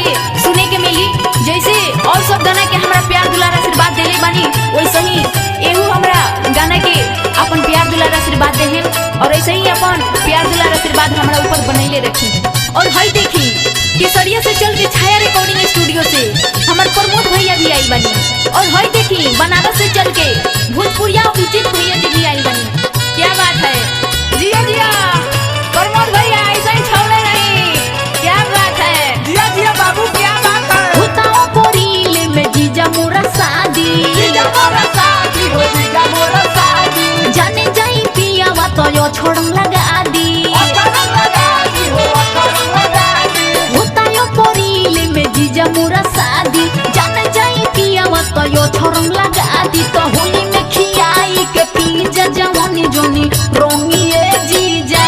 के सुने के मिली। जैसे और सब गाना के हमरा प्यार दुलार आशीर्वाद देले बानी, वैसे ही एहू हमरा गाना के अपन प्यार दुलार आशीर्वाद देहे और ऐसे ही अपन प्यार दुलार आशीर्वाद हमरा ऊपर बनैले रखी। और हई देखी केसरिया से चल के छाया रिकॉर्डिंग स्टूडियो से हमार प्रमोद भैया भी आई बनी। और हई देखी बनारस से चल के भोजपुरिया अभिजीत भैया जी भी आई बनी। क्या बात है, जिया जिया प्रमोद भैया ऐसा ही छोड़े नहीं। क्या बात है, जिया जिया बाबू क्या बात है। भूताओ पोरीले में जीजा मोरा शादी, जीजा मोरा शादी हो, जीजा मोरा शादी। जाने जाई पियावा तो यो छोड़म लगा दी, अठरम लगा दी हो, अठरम लगा दी। भूताओ पोरीले में जीजा मोरा शादी, जाने जाई पियावा तो यो छोड़म लगा दी। तो होली में खियाई के पीजा जवानी जोनी रोंगिए जीजा,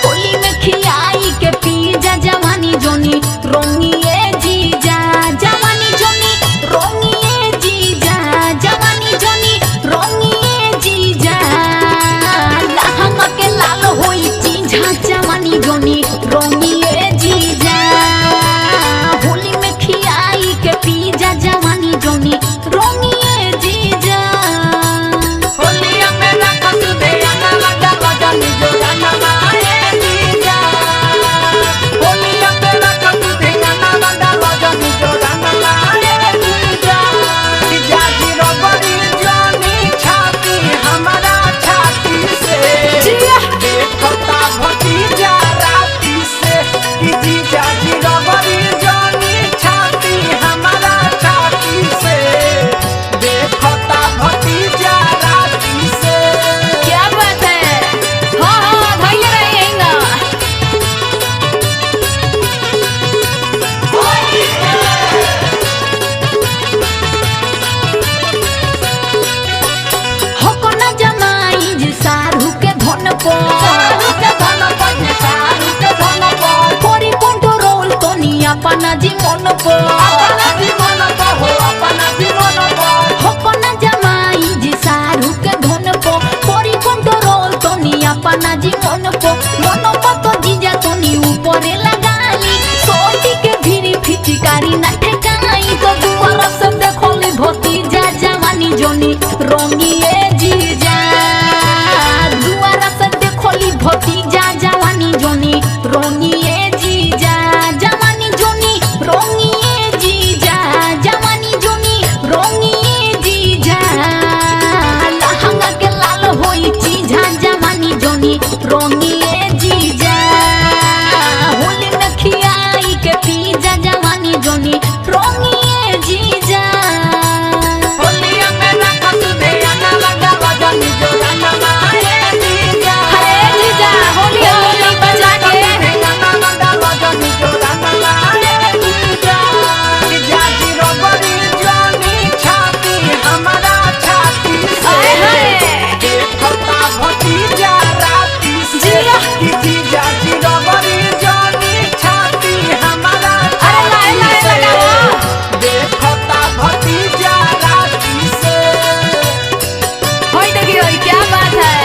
होली में खियाई के पीजा जवानी जोनी रोंगिए जीजा, जवानी जोनी रोंगिए जीजा, जवानी जोनी रोंगिए जीजा। लहंगा के लाल होई जीजा, जवानी जोनी रोंगिए जीजा, होली में खियाई के पीजा जवानी जोनी रोंगिए जीजा। होलिया में रखत ध्यान लगा लगा निजो गाना माए जीजा। होलिया में रखत ध्यान लगा लगा निजो गाना माए जीजा। जीजा जी रबड़ी जानी छाती हमारा छाती से, जिया देखता भतीजा राती से। जीजा जी रबड़ी जानी छाती हमारा छाती से, देखता भतीजा राती से। क्या बात है, हाँ हाँ भैया रहेगा। होकोना जमाई जी सारू के धन को, सारू के धन पर, सारू के धन पर। कोरी कंट्रोल तो नी अपना जी मन को, अपना जीवन को हो, अपना जीवन को। होकोना जमाई जी सारू के धन को, कोरी कंट्रोल तो नी अपना जी मन को। मन को तो जीजा तो नी ऊपरे लगाली, सोटी के भीरी फिचिकारी ना ठेकाई। तो दुआरा से देखोली भतीजा जवानी जोनी रोंगिए जीजा, दुआरा से देखोली भतीजा जवानी जोनी रोंगिए जीजा, जवानी जोनी रोंगिए जीजा, जवानी जोनी रोंगिए जीजा। लहंगा के लाल होई जीजा, जवानी जोनी रोंगिए जीजा, होली में खियाई के पीजा जवानी जोनी रोंगिए जीजा। होलिया में रखत ध्यान लगा लगा निजो गाना माए जीजा। अरे जीजा होली होली बजा के ध्यान लगा लगा निजो गाना माए जीजा। जीजा जी रबड़ी जानी छाती हमारा छाती से, आए हाय। देखता भतीजा राती से। जिया। जीजा जी रबड़ी जानी छाती हमारा अरे लाए लाए छाती से, लगाओ। देखता भतीजा राती से। होई देखी होई, क्या बात है।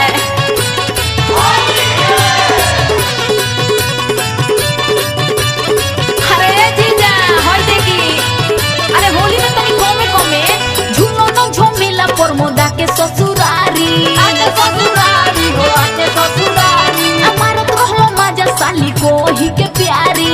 अरे जीजा होई देखी, अरे होली में तनी कमे कमे झूलो न झमेला प्रमोदा के ससुरारी, आके ससुरारी हो, आके ससुरारी। हमारा तो रहलो मजा साली को ही के प्यारी।